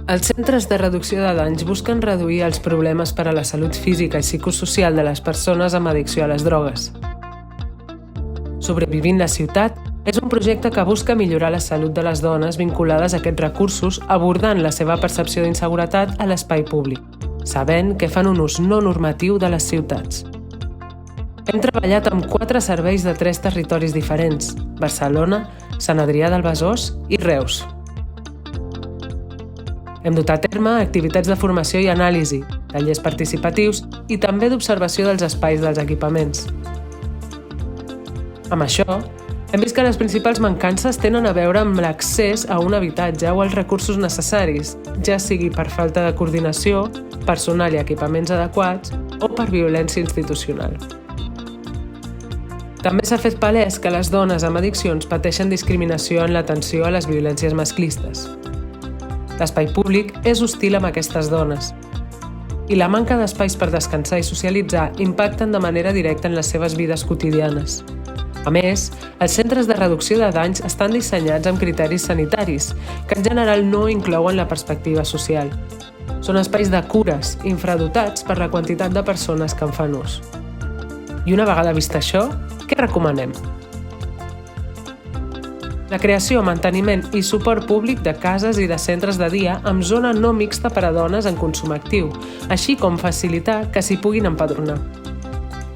Els centres de reducció de danys busquen reduir els problemes per a la salut física i psicosocial de les persones amb addicció a les drogues. Sobrevivint la ciutat és un projecte que busca millorar la salut de les dones vinculades a aquests recursos, abordant la seva percepció d'inseguretat a l'espai públic, sabent que fan un ús no normatiu de les ciutats. Hem treballat amb 4 serveis de 3 territoris diferents: Barcelona, Sant Adrià del Besòs i Reus. Hem dut a terme activitats de formació i anàlisi, tallers participatius i també d'observació dels espais dels equipaments. Amb això, hem vist que les principals mancances tenen a veure amb l'accés a un habitatge o els recursos necessaris, ja sigui per falta de coordinació, personal i equipaments adequats o per violència institucional. També s'ha fet palès que les dones amb addiccions pateixen discriminació en l'atenció a les violències masclistes. L'espai públic és hostil amb aquestes dones i la manca d'espais per descansar i socialitzar impacten de manera directa en les seves vides quotidianes. A més, els centres de reducció de danys estan dissenyats amb criteris sanitaris, que en general no inclouen la perspectiva social. Són espais de cures, infradotats per la quantitat de persones que en fan ús. I una vegada vist això, què recomanem? La creació, manteniment i suport públic de cases i de centres de dia amb zona no mixta per a dones en consum actiu, així com facilitar que s'hi puguin empadronar.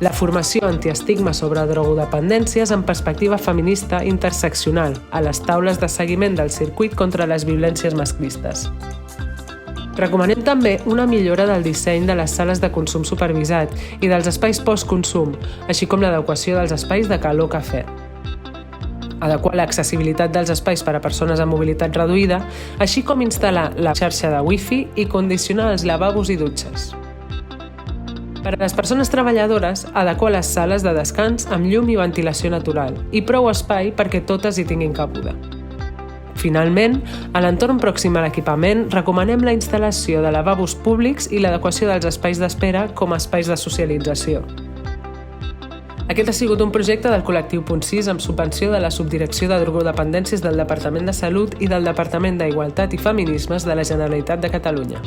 La formació antiestigma sobre drogodependències amb perspectiva feminista interseccional a les taules de seguiment del circuit contra les violències masclistes. Recomanem també una millora del disseny de les sales de consum supervisat i dels espais post-consum, així com l'adequació dels espais de calor-cafè. Adequar l'accessibilitat dels espais per a persones amb mobilitat reduïda, així com instal·lar la xarxa de Wi-Fi i condicionar els lavabos i dutxes. Per a les persones treballadores, adequar les sales de descans amb llum i ventilació natural i prou espai perquè totes hi tinguin cabuda. Finalment, a l'entorn pròxim a l'equipament, recomanem la instal·lació de lavabos públics i l'adequació dels espais d'espera com a espais de socialització. Aquest ha sigut un projecte del col·lectiu Punt 6 amb subvenció de la Subdirecció de Drogodependències del Departament de Salut i del Departament d'Igualtat i Feminismes de la Generalitat de Catalunya.